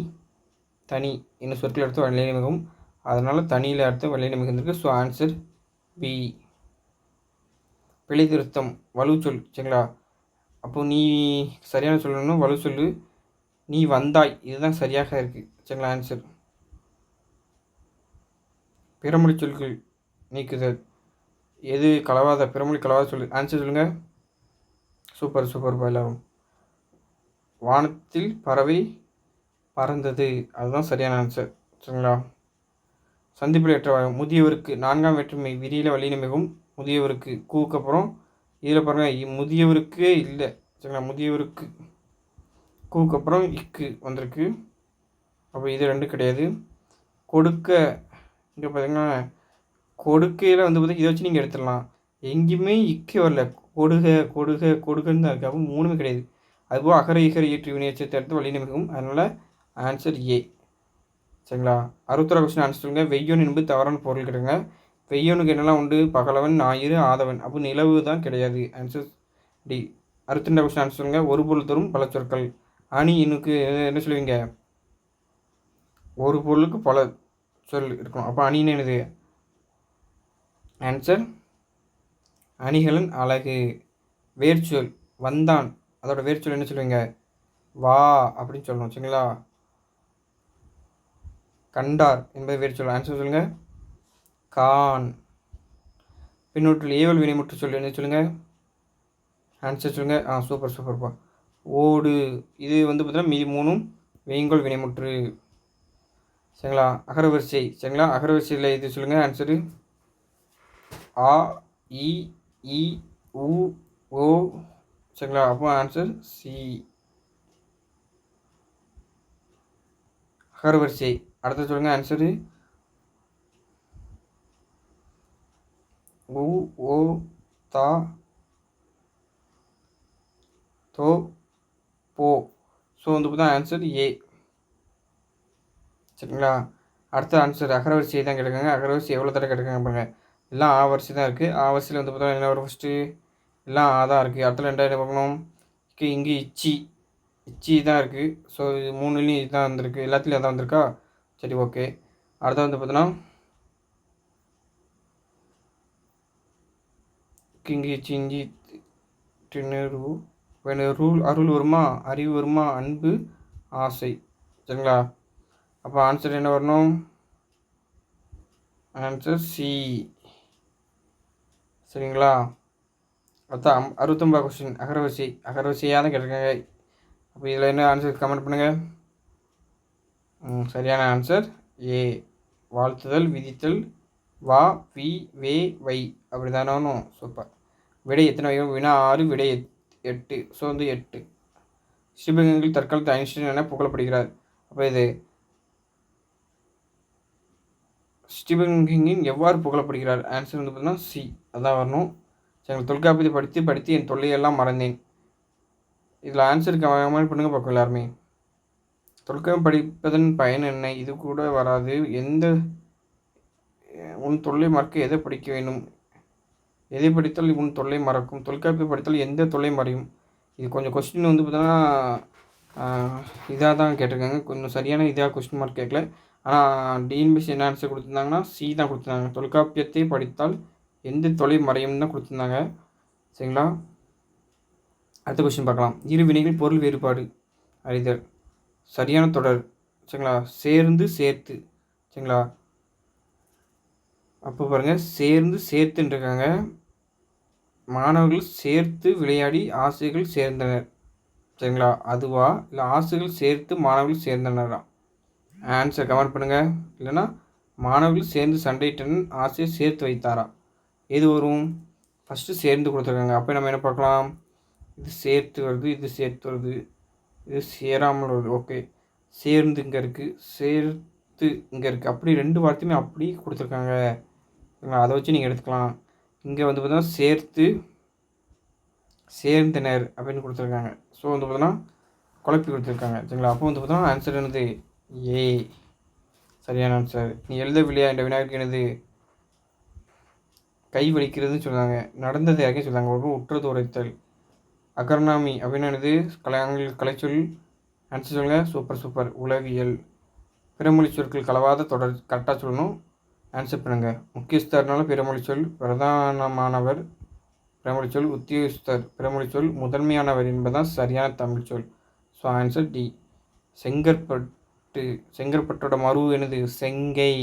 [SPEAKER 1] தனி என்னும் சொற்களை எடுத்து வலின மிகும். அதனால் தனியில் அடுத்து வலின மிகுந்திருக்கு. So answer B. பிழை திருத்தம் வலு சொல். சரிங்களா, அப்போது நீ சரியான சொல்லணும். வலு சொல்லு. நீ வந்தாய் இதுதான் சரியாக இருக்குது. சரிங்களா, ஆன்சர். பிறமொழி சொற்கள் நீக்குதல் எது கலவாத பிறமொழி கலவாத சொல்லு. ஆன்சர் சொல்லுங்கள். சூப்பர் எல்லோரும். வானத்தில் பறவை பறந்தது அதுதான் சரியான ஆன்சர். சரிங்களா, சந்திப்பில் ஏற்ற முதியவருக்கு 4ஆம் வேற்றுமை விதியில் வலின மிகவும். முதியவருக்கு கூக்கு அப்புறம் இதில் பாருங்கள் முதியவருக்கே இல்லை. சரிங்களா, முதியவருக்கு கூக்கு அப்புறம் இக்கு வந்திருக்கு. அப்போ இது 2 கிடையாது. கொடுக்க இங்கே பார்த்தீங்கன்னா கொடுக்கையில் வந்து பார்த்தீங்கன்னா இதை வச்சு நீங்கள் எடுத்துடலாம். எங்கேயுமே இக்கு வரல. கொடுக்குன்னு தான் இருக்குது. அப்போ 3மே கிடையாது. அதுபோல் அகர இகர ஈற்று வினையச்சத்தை எடுத்து வலின மிகவும். அதனால் ஆன்சர் ஏ. சரிங்களா, 61 கொஸ்டின் ஆன்சர் சொல்லுங்கள். வெய்யோன் என்பது தவறான பொருள் கிடைங்க. வெய்யோனுக்கு என்னெல்லாம் உண்டு? பகலவன், ஞாயிறு, ஆதவன். அப்போ நிலவு தான் கிடையாது. Answer D. 62 கொஸ்டின் ஆன்சர் சொல்லுங்கள். ஒரு பொருள் தரும் பல சொற்கள். அணி இன்னுக்கு என்ன சொல்லுவீங்க? ஒரு பொருளுக்கு பல சொல் இருக்கும். அப்போ அணின்னு என்னது? ஆன்சர் அணிகளின் அழகு. வேர்ச்சொல் வந்தான், அதோட வேர்ச்சொல் என்ன சொல்லுவீங்க? வா அப்படின்னு சொல்லணும். சரிங்களா, கண்டார் என்பது வேர்ச்சொல். ஆன்சர் சொல்லுங்கள். கான். பின்னூற்றில் ஏவல் வினைமுற்று சொல் என்ன சொல்லுங்கள்? ஆன்சர் சொல்லுங்கள். சூப்பர்ப்பா. ஓடு இது வந்து பார்த்தீங்கன்னா மீதி 3ம் வெய்ங்கோல் வினைமுற்று. சரிங்களா, அகரவரிசை. சரிங்களா, அகரவரிசையில் இது சொல்லுங்கள். ஆன்சரு ஆ இ இ உ ஓ. சரிங்களா, அப்போ ஆன்சர் சி. அகரவரிசை அடுத்து சொல்லுங்கள். ஆன்சரு உ ஓ தா தோ போ. ஸோ வந்து பார்த்தா ஆன்சர் ஏ. சரிங்களா, அடுத்த ஆன்சர் அகரவரிசை தான் கேட்குறாங்க. அகரவரிசை எவ்வளோ தடவை கேட்குறாங்க பாருங்கள். எல்லாம் ஆ வரிசை தான் இருக்குது. ஆ வரிசையில் வந்து பார்த்தா என்ன வரும்? ஃபஸ்ட்டு எல்லாம் ஆ தான் இருக்குது. அடுத்த 2 பார்க்கணும். இங்கே இச்சி தான் இருக்குது. ஸோ இது 3லேயும் இதுதான் வந்திருக்கு. எல்லாத்துலேயும் அதான் வந்திருக்கா? சரி, ஓகே. அடுத்த வந்து பார்த்தோன்னா இங்கே இச்சி இஞ்சி டின்னு இப்போ எனக்கு அருள் வருமா, அறிவு வருமா, அன்பு, ஆசை. சரிங்களா? அப்போ ஆன்சர் என்ன வரணும்? Answer C. சரிங்களா? அதான் 69 கொஸ்டின் அகரவரிசையாக தான் கேட்டிருக்காங்க. அப்போ இதில் என்ன ஆன்சர் கமெண்ட் பண்ணுங்கள். சரியான ஆன்சர் ஏ. வாழ்த்துதல், விதித்தல், வா, வி, வே, வை அப்படி தானே ஒன்றும். சூப்பர். விடை எத்தனை வகை? வினா 6, விடை 8. ஸோ 8. ஸ்ரீபெங்கலில் தற்காலத்து ஐன்ஸ்டீன் என புகழப்படுகிறார். அப்போ இது ஸ்டீபன் கிங்கின் எவ்வாறு புகழப்படுகிறார்? ஆன்சர் பார்த்தீங்கன்னா சி. அதான் வரணும். சரி, தொல்காப்பியத்தை படித்து என் தொல்லையெல்லாம் மறந்தேன். இதில் ஆன்சருக்கு கமெண்ட் பண்ணுங்க பார்க்கும் எல்லாருமே. தொல்காப்பியம் படிப்பதன் பயன் என்ன? இது கூட வராது. உன் தொல்லை மறக்க எதை படிக்க வேண்டும்? எதை படித்தால் உன் தொல்லை மறக்கும்? தொல்காப்பியம் படித்தால் எந்த தொல்லை மறையும்? இது கொஞ்சம் கொஸ்டின் பார்த்தோன்னா இதாக தான் கேட்டிருக்காங்க. கொஞ்சம் சரியான இதாக கொஸ்டின் மார்க் கேட்கல. ஆனால் டிஎன்பிஎஸ்சி என்ன ஆன்சர் கொடுத்துருந்தாங்கன்னா சி தான் கொடுத்துருந்தாங்க. தொல்காப்பியத்தை படித்தால் எந்த தொலை மறையும் தான் கொடுத்துருந்தாங்க. சரிங்களா? அடுத்த கொஸ்டின் பார்க்கலாம். இரு வினைகள் பொருள் வேறுபாடு அறிதல். சரியான தொடர். சரிங்களா? சேர்ந்து சேர்த்து. சரிங்களா? அப்போ பாருங்கள், சேர்ந்து சேர்த்துன்றிருக்காங்க. மாணவர்கள் சேர்த்து விளையாடி ஆசிரியர்கள் சேர்ந்தனர். சரிங்களா? அதுவா இல்லை ஆசிரியர்கள் சேர்த்து மாணவர்கள் சேர்ந்தனரா? ஆன்சர் கமெண்ட் பண்ணுங்கள். இல்லைன்னா மாணவர்கள் சேர்ந்து சண்டையிட்டனர், ஆசிரியர் சேர்த்து வைத்தாரா? எது வரும்? ஃபஸ்ட்டு சேர்ந்து கொடுத்துருக்காங்க. அப்போ நம்ம என்ன பார்க்கலாம்? இது சேர்த்து வருது, இது சேர்த்து வருது, இது சேராமல் வருது. ஓகே, சேர்ந்து இங்கே இருக்குது, சேர்த்து இங்கே இருக்குது. அப்படி 2 வார்த்தையுமே அப்படி கொடுத்துருக்காங்க. அதை வச்சு நீங்கள் எடுத்துக்கலாம். இங்கே பார்த்தீங்கன்னா சேர்த்து சேர்ந்தனர் அப்படின்னு கொடுத்துருக்காங்க. ஸோ பார்த்தீங்கன்னா குழப்பி கொடுத்துருக்காங்க. சரிங்களா? அப்போ பார்த்தோன்னா ஆன்சர் என்னது? ஏ சரியான ஆன்சர். நீ எழுதவில்லையா என்ற வினாவுக்கு என்னது? கை வலிக்கிறதுன்னு சொல்லுவாங்க. நடந்தது யாருக்கும் சொல்லுவாங்க. ஒரு உற்றது உரைத்தல். அகர்நாமி அப்படின்னு என்னது? கலைச்சொல். ஆன்சர் சொல்லுங்கள். சூப்பர். உளவியல். பிறமொழி சொற்கள் கலவாத தொடர். கரெக்டாக சொல்லணும். ஆன்சர் பண்ணுங்கள். முக்கியஸ்தர்னால பிறமொழி சொல். பிரதானமானவர் பிறமொழி சொல். உத்தியோகஸ்தர் பிறமொழி சொல். முதன்மையானவர் என்பதுதான் சரியான தமிழ் சொல். So answer D. செங்கற்பட்டோட மறு என்னது? செங்கை.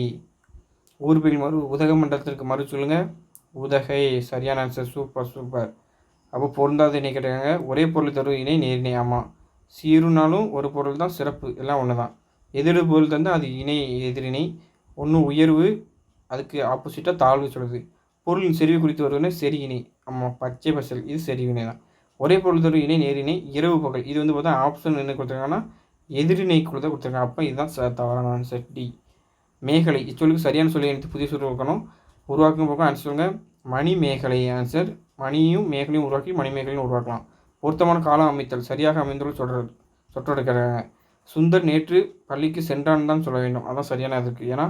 [SPEAKER 1] ஊர்பில் மறு. உதகமண்டலத்திற்கு மறு சொல்லுங்கள். உதகை. சரியான ஆன்சர். சூப்பர். அப்போ பொருந்தாத இணை கேட்டாங்க. ஒரே பொருள் தரும் இணை நேரிணை. ஆமாம். சீருனாலும் ஒரு பொருள் தான், சிறப்பு எல்லாம் ஒன்று தான். எதிர் பொருள் தந்தால் அது இணை எதிரிணை. ஒன்று உயர்வு, அதுக்கு ஆப்போசிட்டாக தாழ்வு சொல்லுது. பொருளின் செறிவு குறித்து வருவதுன்னா சரி இணை. ஆமாம், பச்சை பசல். இது செறிவினை தான். ஒரே பொருள் தரும் இணை நேரிணை. இரவு பகல். இது பார்த்தா ஆப்ஷன் என்ன கொடுத்துருக்காங்கன்னா எதிரிணை கொடுத்துருக்காங்க. அப்போ இதுதான் தவறான ஆன்சர் டி. மேகலை. இச்சொல்லுக்கு சரியான சொல்லி எடுத்து புதிய சொல் உருவாக்கணும். உருவாக்கும் பக்கம் ஆன்சர் சொல்லுங்கள். மணிமேகலை. ஆன்சர். மணியும் மேகலையும் உருவாக்கி மணிமேகலையும் உருவாக்கலாம். பொருத்தமான காலம் அமைத்தல். சரியாக அமைந்துள்ள சொற்றொடர்கிறாங்க. சுந்தர் நேற்று பள்ளிக்கு சென்றான் தான் சொல்ல வேண்டும். அதான் சரியான இருக்குது. ஏன்னா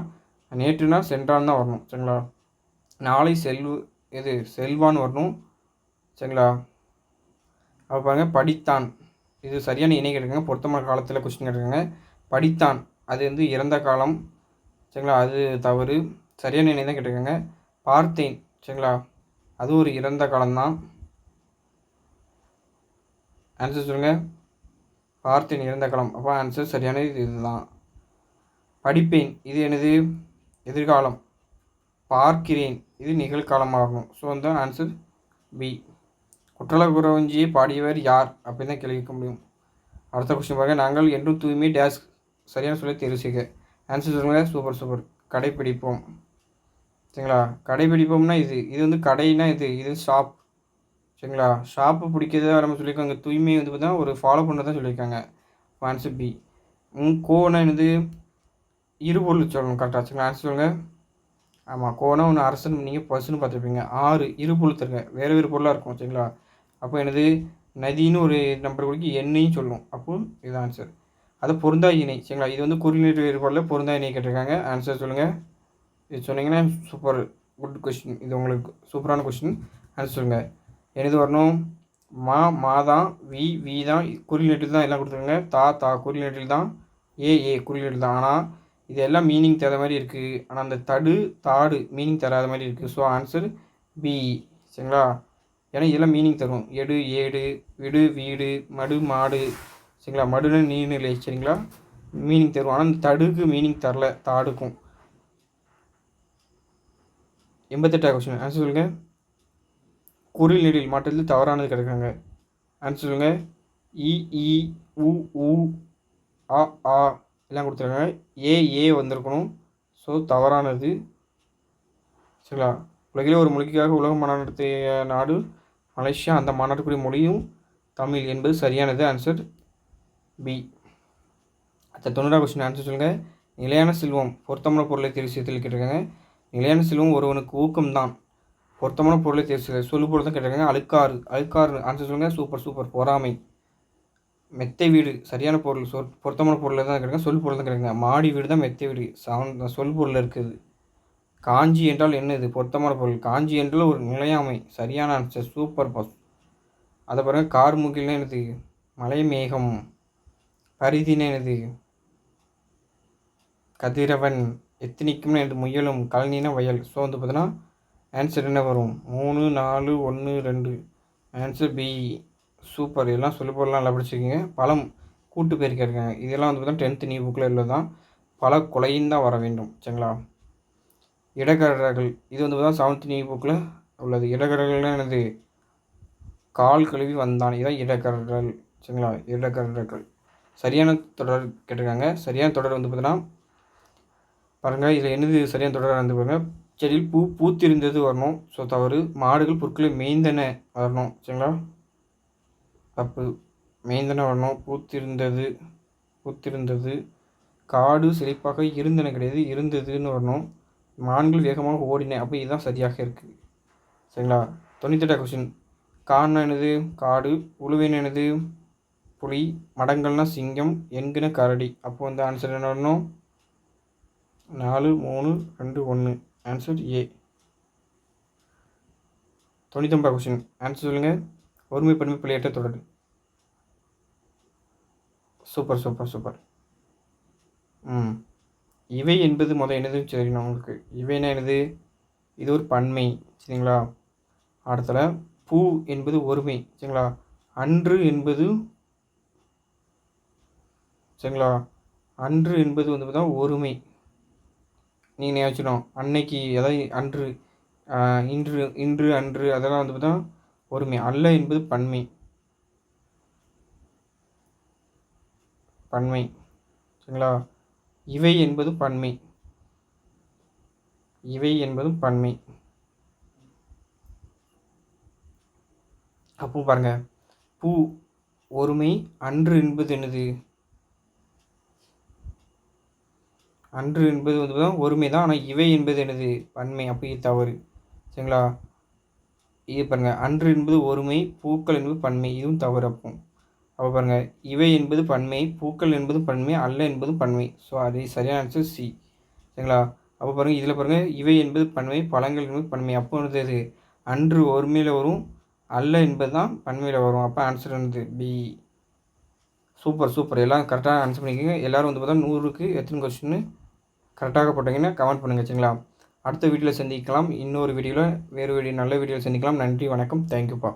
[SPEAKER 1] நேற்றுனா சென்றான் தான் வரணும். சரிங்களா? நாளை செல்வான் வரணும். சரிங்களா? அப்போ பாருங்கள், படித்தான். இது சரியான இணை கேட்டிருக்காங்க. பொருத்தமான காலத்தில் கொஸ்டின் கேட்டிருக்காங்க. படித்தான் அது இறந்த காலம். சரிங்களா? அது தவறு. சரியான இணை தான் கேட்டிருக்காங்க. பார்த்தேன். சரிங்களா? அது ஒரு இறந்த காலம்தான். ஆன்சர் சொல்லுங்கள். பார்த்தேன் இறந்த காலம். அப்போ ஆன்சர் சரியான இதுதான். படிப்பேன். இது என்னது? எதிர்காலம். பார்க்கிறேன். இது நிகழ்காலமாகணும். So answer B. குற்றலகுறவஞ்சியை பாடியவர் யார் அப்படின்னு தான் கேள்வி கேட்க முடியும். அடுத்த கொஸ்டின் பாருங்கள். நாங்கள் என்றும் தூய்மை டேஸ் சரியான சொல்ல தேர்வு செய்க. ஆன்சர் சொல்லுங்கள். சூப்பர். கடைப்பிடிப்போம். சரிங்களா? கடைப்பிடிப்போம்னா இது கடைனா இது ஷாப். சரிங்களா? ஷாப்பு பிடிக்கிறதா நம்ம சொல்லியிருக்காங்க. தூய்மை பார்த்தா ஒரு ஃபாலோ பண்ணுறதான் சொல்லியிருக்காங்க. Answer B. கோனா என்னது? இருபொருள் சொல்லணும். கரெக்டாக. சரிங்களா? ஆன்சர் சொல்லுங்கள். ஆமாம், கோனா ஒன்று அரசன், நீங்கள் பசுன்னு பார்த்துருப்பீங்க. 6 இருபொருள் தருங்க. வேறு பொருளாக இருக்கும். சரிங்களா? அப்போ என்னது? நதின்னு ஒரு நம்பர் கொடுக்கி எண்ணையும் சொல்லணும். அப்போ இது ஆன்சர். அது பொருந்தா இணை. சரிங்களா? இது குறியீட்டு வேறுபாடில் பொருந்தா இணை கேட்டிருக்காங்க. ஆன்சர் சொல்லுங்கள். இது சொன்னீங்கன்னா சூப்பர். Good question. இது உங்களுக்கு சூப்பரான கொஸ்டின். ஆன்சர் சொல்லுங்கள். என்னது வரணும்? மாதான். வி தான் குறியீட்டில் தான் எல்லாம் கொடுத்துருங்க. தா குறியீட்டில் தான். ஏ குறியீட்டில் தான். ஆனால் இது எல்லாம் மீனிங் தராத மாதிரி இருக்குது. ஆனால் அந்த தாடு மீனிங் தராத மாதிரி இருக்குது. So answer B. சரிங்களா? ஏன்னா இதெல்லாம் மீனிங் தரும். எடு, ஏடு, விடு, வீடு, மடு, மாடு. சரிங்களா? மடுன்னு நீர்நிலை. சரிங்களா? மீனிங் தரும். ஆனால் இந்த தடுக்கு மீனிங் தரல, தாடுக்கும். 88வது கொஸ்டின் ஆன்சர் சொல்லுங்கள். குரில் நெடில் மாற்றத்தில் தவறானது கிடைக்காங்க. ஆன்சர் சொல்லுங்கள். இ, ஈ, உ, ஊ, ஆ, ஆ எல்லாம் கொடுத்துருக்காங்க. ஏ வந்திருக்கணும். ஸோ தவறானது. சரிங்களா? உலகிலே ஒரு மொழிக்காக உலக மாநாடு நடத்திய நாடு மலேசியா. அந்த மாநாட்டுக்குரிய மொழியும் தமிழ் என்பது சரியானது. Answer B. அடுத்த 90வது கொஸ்டின் ஆன்சர் சொல்லுங்கள். நிலையான செல்வம் பொருத்தமான பொருளை தேர்வு செய்யத்தில் கேட்டிருக்காங்க. நிலையான செல்வம் ஒருவனுக்கு ஊக்கம்தான். பொருத்தமான பொருளை தேர்வு செய்ய சொல்லு பொருள் தான் கேட்டிருக்காங்க. அழுக்காறு ஆன்சர் சொல்லுங்கள். சூப்பர். பொறாமை. மெத்தை வீடு சரியான பொருள். பொருத்தமான பொருள் தான் கேட்டிருக்காங்க. சொல் பொருள் தான் கேட்டிருக்காங்க. மாடி வீடு தான் மெத்தை வீடு. சொல் பொருள் இருக்குது. காஞ்சி என்றால் என்னது? பொருத்தமான பொருள். காஞ்சி என்றால் ஒரு நிலையாமை. சரியான ஆன்சர். Super pass. அதை பாருங்கள். கார்முகில்னா என்னது? மலை மேகம். பரிதினா என்னது? கதிரவன். எத்தனிக்கும்னா என்னது? முயலும். கழனினா வயல். ஸோ வந்து பார்த்தீங்கன்னா ஆன்சர் என்ன வரும்? 3, 4, 1, 2. Answer B. சூப்பர். எல்லாம் சொல்லி போடலாம். நல்லா படிச்சிருக்கீங்க. பழம் கூட்டு பேர் கேட்குறாங்க. இதெல்லாம் வந்து பார்த்தீங்கன்னா 10th நியூ புக்கில் இல்லை தான். பல கொலையும் தான் வர வேண்டும். சரிங்களா? இடகரர்கள் இது வந்து பார்த்தா 7th நியூ புக்கில் உள்ளது. இடகரர்கள்னால் என்னது? கால் கழுவி வந்தான். இதான் இடகரர்கள். சரிங்களா? இடகரர்கள். சரியான தொடர் கேட்டிருக்காங்க. சரியான தொடர் வந்து பார்த்தீங்கன்னா பாருங்கள். இதில் என்னது சரியான தொடராக இருந்து பாருங்கள். செடியில் பூத்திருந்தது வரணும். ஸோ தவறு. மாடுகள் புற்களை மேய்ந்தன வரணும். சரிங்களா? தப்பு. மேய்ந்தன வரணும். பூத்திருந்தது. காடு செழிப்பாக இருந்தன கிடையாது, இருந்ததுன்னு வரணும். மான்கள் வேகமாக ஓடின. அப்போ இதுதான் சரியாக இருக்குது. சரிங்களா? 98வது கொஸ்டின். கான்னா என்னது? காடு. உழுவேன்னு என்னது? புலி. மடங்கள்னா சிங்கம். என்கின கரடி. அப்போ வந்து ஆன்சர் என்ன வரணும்? 4, 3, 2, 1. Answer A. 99வது கொஸ்டின் ஆன்சர் சொல்லுங்கள். ஒருமை பன்மை பிழையற்ற தொடர். சூப்பர். இவை என்பது என்னதுன்னு தெரியணும் உங்களுக்கு. இவைனா என்னது? இது ஒரு பன்மை. சரிங்களா? அடுத்தல பூ என்பது ஒருமை. சரிங்களா? அன்று என்பது சரிங்களா? அன்று என்பது வந்து பார்த்தா ஒருமை. நீங்கள் ஞாபகம் அன்னைக்கு, அதாவது அன்று, இன்று அன்று அதெல்லாம் வந்து பார்த்தா ஒருமை. அல்ல என்பது பன்மை. சரிங்களா? இவை என்பது பன்மை. அப்போ பாருங்க. பூ ஒருமை. அன்று என்பது என்னது? அன்று என்பது வந்து ஒருமை தான். ஆனால் இவை என்பது என்னது? பன்மை. அப்போ இது தவறு. சரிங்களா? இது பாருங்கள். அன்று என்பது ஒருமை, பூக்கள் என்பது பன்மை. இதுவும் தவறு. அப்போ பாருங்கள். இவை என்பது பன்மை, பூக்கள் என்பது பன்மை, அல்ல என்பது பன்மை. ஸோ அது சரியான ஆன்சர் சி. சரிங்களா? அப்போ பாருங்கள். இதில் பாருங்கள். இவை என்பது பன்மை, பழங்கள் என்பது பன்மை. அப்போ வந்து அது அன்று ஒருமையில் வரும், அல்ல என்பது தான் பன்மையில் வரும். அப்போ ஆன்சர் வந்து பி. சூப்பர். எல்லாம் கரெக்டாக ஆன்சர் பண்ணிக்கோங்க. எல்லோரும் வந்து பார்த்தா 100க்கு எத்தனை கொஸ்டின்னு கரெக்டாக போட்டிங்கன்னா கமெண்ட் பண்ணுங்கள். சரிங்களா? அடுத்த வீடியோவில் சந்திக்கலாம். இன்னொரு வீடியோவில் நல்ல வீடியோவில் சந்திக்கலாம். நன்றி, வணக்கம். தேங்க்யூப்பா.